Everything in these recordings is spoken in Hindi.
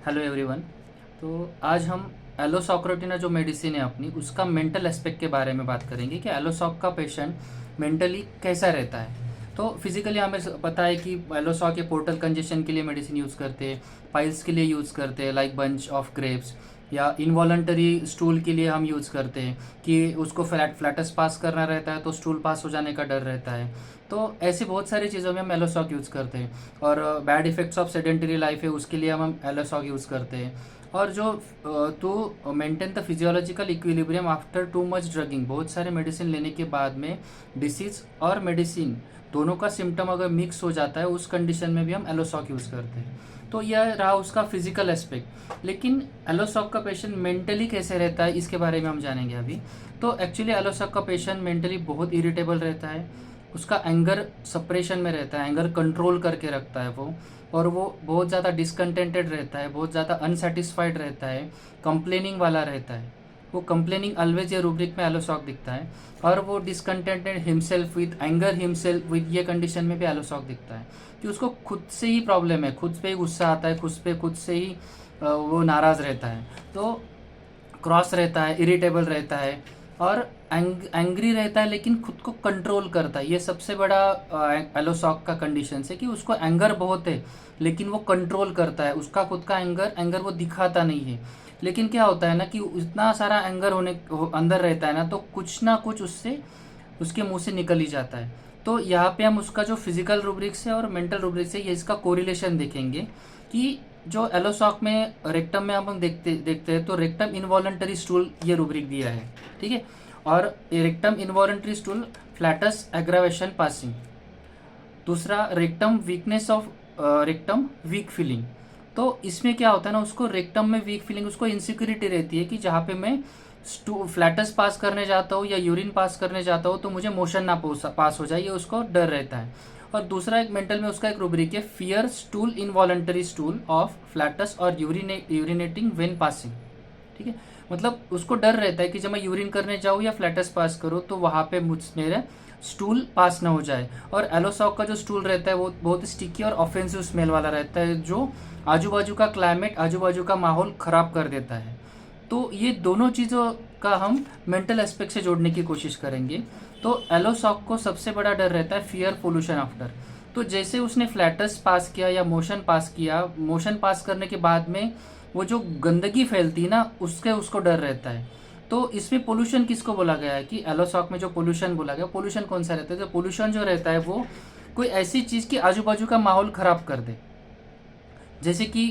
Hello everyone. तो आज हम एलोसॉक्रोटिना जो मेडिसिन है अपनी उसका मेंटल एस्पेक्ट के बारे में बात करेंगे कि एलोसॉक का पेशेंट मेंटली कैसा रहता है। तो फिजिकली हमें पता है कि एलोसॉक के पोर्टल कंजेशन के लिए मेडिसिन यूज़ करते हैं, पाइल्स के लिए यूज़ करते हैं लाइक बंच ऑफ ग्रेप्स, या इनवॉलंटरी स्टूल के लिए हम यूज़ करते हैं कि उसको फ्लैटस पास करना रहता है तो स्टूल पास हो जाने का डर रहता है। तो ऐसी बहुत सारी चीज़ों में हम एलोसॉक यूज़ करते हैं। और bad effects of sedentary life है उसके लिए हम एलोसॉक यूज़ करते हैं। और जो to maintain the physiological equilibrium after too much drugging, बहुत सारे मेडिसिन लेने के बाद में डिसीज और मेडिसिन दोनों का सिम्टम अगर मिक्स हो जाता है उस कंडीशन में भी हम एलोसॉक यूज़ करते हैं। तो यह रहा उसका फिजिकल एस्पेक्ट। लेकिन एलोसॉक का पेशेंट मेंटली कैसे रहता है इसके बारे में हम जानेंगे अभी। तो एक्चुअली एलोसॉक का पेशेंट मेंटली बहुत इरिटेबल रहता है, उसका एंगर सप्रेशन में रहता है, एंगर कंट्रोल करके रखता है वो। और वो बहुत ज़्यादा डिसकंटेंटेड रहता है, बहुत ज़्यादा अनसेटिस्फाइड रहता है, कंप्लेनिंग वाला रहता है। वो कंप्लेनिंग ऑलवेज ये रूब्रिक में एलोसॉक दिखता है। और वो discontented himself with anger himself with ये कंडीशन में भी एलोसॉक दिखता है कि उसको खुद से ही प्रॉब्लम है, खुद पे ही गुस्सा आता है, खुद से ही वो नाराज़ रहता है। तो क्रॉस रहता है, इरिटेबल रहता है और एंग्री रहता है, लेकिन खुद को कंट्रोल करता है। ये सबसे बड़ा एलोसॉक का कंडीशन है कि उसको एंगर बहुत है लेकिन वो कंट्रोल करता है। उसका खुद का एंगर वो दिखाता नहीं है। लेकिन क्या होता है ना कि इतना सारा एंगर अंदर रहता है ना कुछ उससे उसके मुंह से निकल ही जाता है। तो यहाँ पे हम उसका जो फिजिकल रूब्रिक्स है और मेंटल रूब्रिक्स है ये इसका कोरिलेशन देखेंगे कि जो एलोसॉक में रेक्टम में हम देखते देखते हैं तो रेक्टम इनवॉलंटरी स्टूल ये रूब्रिक दिया है, ठीक है। और rectum involuntary stool flatus aggravation passing. दूसरा rectum weakness of rectum weak feeling. तो इसमें क्या होता है ना, उसको रेक्टम में वीक फीलिंग, उसको इनसिक्योरिटी रहती है कि जहाँ पे मैं फ्लैटस पास करने जाता हूँ या यूरिन पास करने जाता हूँ तो मुझे मोशन ना पास हो जाए, ये उसको डर रहता है। और दूसरा एक मेंटल में उसका एक रूब्रिक है fear stool involuntary stool of flats और यूरिनेटिंग वेन पासिंग, ठीक है। मतलब उसको डर रहता है कि जब मैं यूरिन करने जाऊँ या फ्लैटस पास करूँ तो वहाँ पे मेरे स्टूल पास ना हो जाए। और एलोसॉक का जो स्टूल रहता है वो बहुत स्टिकी और ऑफेंसिव स्मेल वाला रहता है जो आजू बाजू का क्लाइमेट, आजू बाजू का माहौल ख़राब कर देता है। तो ये दोनों चीज़ों का हम मेंटल एस्पेक्ट से जोड़ने की कोशिश करेंगे। तो एलोसॉक को सबसे बड़ा डर रहता है फियर पोल्यूशन आफ्टर। तो जैसे उसने फ्लैटस पास किया या मोशन पास किया, मोशन पास करने के बाद में वो जो गंदगी फैलती है ना उसके उसको डर रहता है। तो इसमें पोल्यूशन किसको बोला गया है कि एलोसॉक में जो पोल्यूशन बोला गया, पोल्यूशन कौन सा रहता है? तो पोल्यूशन जो रहता है वो कोई ऐसी चीज़ की आजू बाजू का माहौल ख़राब कर दे। जैसे कि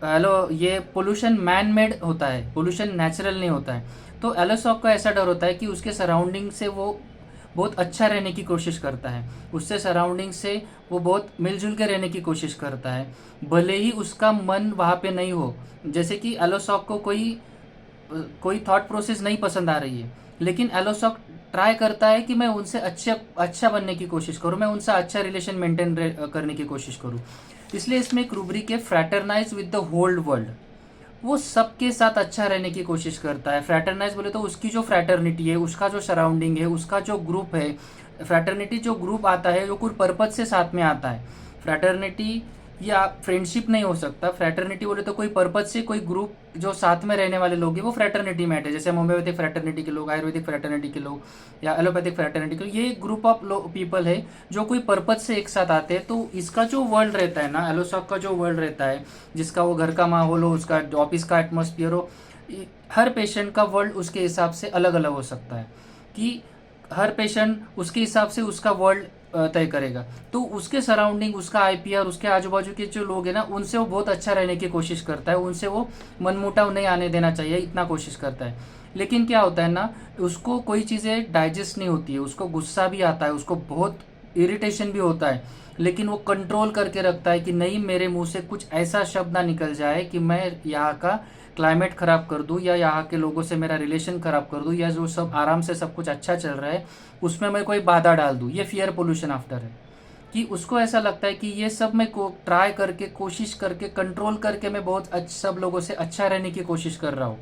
हेलो, ये पोल्यूशन मैन मेड होता है, पोल्यूशन नेचुरल नहीं होता है। तो एलोसॉक का ऐसा डर होता है कि उसके सराउंडिंग से वो बहुत अच्छा रहने की कोशिश करता है, उससे सराउंडिंग से वो बहुत मिलजुल के रहने की कोशिश करता है, भले ही उसका मन वहाँ पे नहीं हो। जैसे कि एलोसॉक को कोई थॉट प्रोसेस नहीं पसंद आ रही है, लेकिन एलोसॉक ट्राई करता है कि मैं उनसे अच्छा बनने की कोशिश करूँ, मैं उनसे अच्छा रिलेशन मेंटेन करने की कोशिश करूँ। इसलिए इसमें एक रूब्रिक है fraternize with the whole world. वो सबके साथ अच्छा रहने की कोशिश करता है। फ्रैटरनाइज बोले तो उसकी जो फ्रैटर्निटी है, उसका जो सराउंडिंग है, उसका जो ग्रुप है, फ्रैटर्निटी जो ग्रुप आता है जो कोई पर्पज से साथ में आता है। फ्रैटर्निटी या फ्रेंडशिप नहीं हो सकता, फ्रैटर्निटी बोले तो कोई पर्पज से कोई ग्रुप जो साथ में रहने वाले लोग हैं वो फ्रैटर्निटी में है। जैसे होम्योपैथिक फ्रैटर्निटी के लोग, आयुर्वेदिक फ्रैटर्निटी के लोग या एलोपैथिक फ्रैटर्निटी के लोग, ये ग्रुप ऑफ पीपल है जो कोई पर्पज से एक साथ आते हैं। तो इसका जो वर्ल्ड रहता है ना, एलोसॉक का जो वर्ल्ड रहता है, जिसका वो घर का माहौल हो, उसका ऑफिस का एटमोसफियर हो, हर पेशेंट का वर्ल्ड उसके हिसाब से अलग अलग हो सकता है कि हर पेशेंट उसके हिसाब से उसका वर्ल्ड तय करेगा। तो उसके सराउंडिंग, उसका आईपीआर, उसके आजू बाजू के जो लोग हैं ना उनसे वो बहुत अच्छा रहने की कोशिश करता है, उनसे वो मनमुटाव नहीं आने देना चाहिए, इतना कोशिश करता है। लेकिन क्या होता है ना, उसको कोई चीज़ें डाइजेस्ट नहीं होती है, उसको गुस्सा भी आता है, उसको बहुत इरिटेशन भी होता है, लेकिन वो कंट्रोल करके रखता है कि नहीं, मेरे मुंह से कुछ ऐसा शब्द ना निकल जाए कि मैं यहाँ का क्लाइमेट ख़राब कर दूँ या यहाँ के लोगों से मेरा रिलेशन ख़राब कर दूँ, या जो सब आराम से सब कुछ अच्छा चल रहा है उसमें मैं कोई बाधा डाल दूँ। ये फियर पोल्यूशन आफ्टर है कि उसको ऐसा लगता है कि ये सब मैं को ट्राई करके, कोशिश करके, कंट्रोल करके मैं बहुत सब लोगों से अच्छा रहने की कोशिश कर रहा हूँ,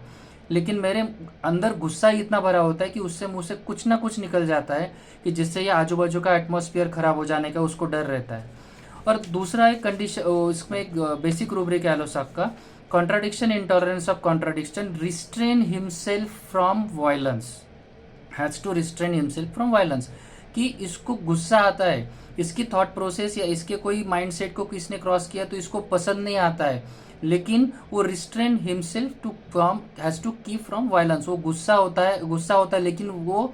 लेकिन मेरे अंदर गुस्सा ही इतना भरा होता है कि उससे मुँह से कुछ ना कुछ निकल जाता है कि जिससे ये आजू बाजू का एटमॉस्फेयर ख़राब हो जाने का उसको डर रहता है। और दूसरा एक कंडीशन, इसमें एक बेसिक रूब्रिक है एलोसॉक का, contradiction, intolerance of contradiction, restrain himself from violence, has to restrain himself from violence, कि इसको गुस्सा आता है, इसकी थॉट प्रोसेस या इसके कोई माइंडसेट को किसने क्रॉस किया तो इसको पसंद नहीं आता है, लेकिन वो restrain himself to from has to keep from violence, वो गुस्सा होता है लेकिन वो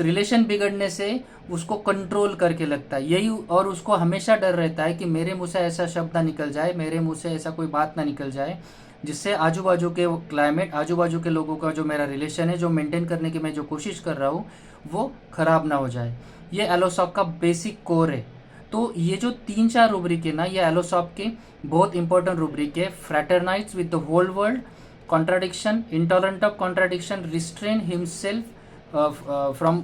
रिलेशन बिगड़ने से उसको कंट्रोल करके लगता है यही, और उसको हमेशा डर रहता है कि मेरे मुंह से ऐसा शब्द ना निकल जाए, मेरे मुंह से ऐसा कोई बात ना निकल जाए जिससे आजू बाजू के क्लाइमेट, आजू बाजू के लोगों का जो मेरा रिलेशन है, जो मेंटेन करने की मैं जो कोशिश कर रहा हूँ, वो खराब ना हो जाए। ये एलोसॉक का बेसिक कोर है। तो ये जो 3-4 रूब्रिक है ना, ये एलोसॉक के बहुत इंपॉर्टेंट रूब्रिक है। Fraternize with the whole world, contradiction, intolerant of contradiction, restrain himself from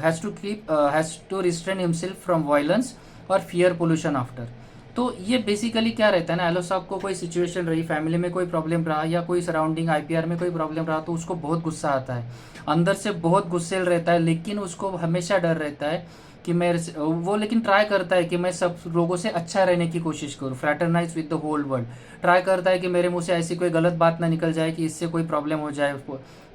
has to restrain himself from violence, और फियर पोल्यूशन आफ्टर। तो ये बेसिकली क्या रहता है ना, एलोसॉक को कोई सिचुएशन रही, फैमिली में कोई प्रॉब्लम रहा या कोई सराउंडिंग आईपीआर में कोई प्रॉब्लम रहा, तो उसको बहुत गुस्सा आता है, अंदर से बहुत गुस्सेल रहता है, लेकिन उसको हमेशा डर रहता है कि वो लेकिन ट्राई करता है कि मैं सब लोगों से अच्छा रहने की कोशिश करूँ, fraternize with the whole world, try करता है कि मेरे मुंह से ऐसी कोई गलत बात ना निकल जाए कि इससे कोई प्रॉब्लम हो जाए,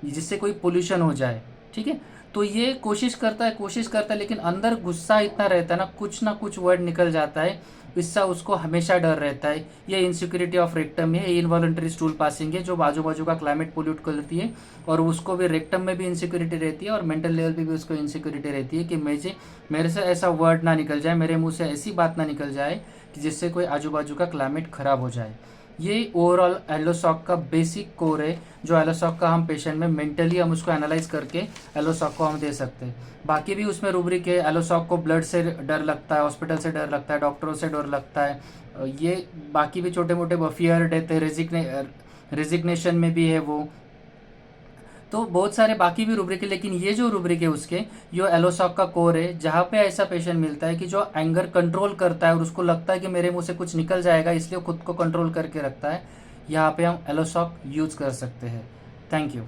जिससे कोई पोल्यूशन हो जाए, ठीक है। तो ये कोशिश करता है, लेकिन अंदर गुस्सा इतना रहता है ना कुछ वर्ड निकल जाता है, इससे उसको हमेशा डर रहता है। ये इनसिक्योरिटी ऑफ रेक्टम है, इनवॉलंटरी स्टूल पासिंग है, जो बाजू बाजू का क्लाइमेट पोल्यूट करती है, और उसको भी रेक्टम में भी इनसिक्योरिटी रहती है, और मेंटल लेवल पे भी उसको इनसिक्योरिटी रहती है कि मेरे से ऐसा वर्ड ना निकल जाए, मेरे मुंह से ऐसी बात ना निकल जाए कि जिससे कोई आजू बाजू का क्लाइमेट खराब हो जाए। ये ओवरऑल एलोसॉक का बेसिक कोर है, जो एलोसॉक का हम पेशेंट में मेंटली हम उसको एनालाइज करके एलोसॉक को हम दे सकते हैं। बाकी भी उसमें रूब्रिक है, एलोसॉक को ब्लड से डर लगता है, हॉस्पिटल से डर लगता है, डॉक्टरों से डर लगता है, ये बाकी भी छोटे मोटे फियर, डेथ है, रेजिग्नेशन में भी है वो, तो बहुत सारे बाकी भी रूब्रिक है, लेकिन ये जो रूब्रिक है उसके, यो एलोसॉक का कोर है, जहाँ पे ऐसा पेशेंट मिलता है कि जो एंगर कंट्रोल करता है और उसको लगता है कि मेरे मुंह से कुछ निकल जाएगा, इसलिए खुद को कंट्रोल करके रखता है, यहाँ पे हम एलोसॉक यूज कर सकते हैं। Thank you.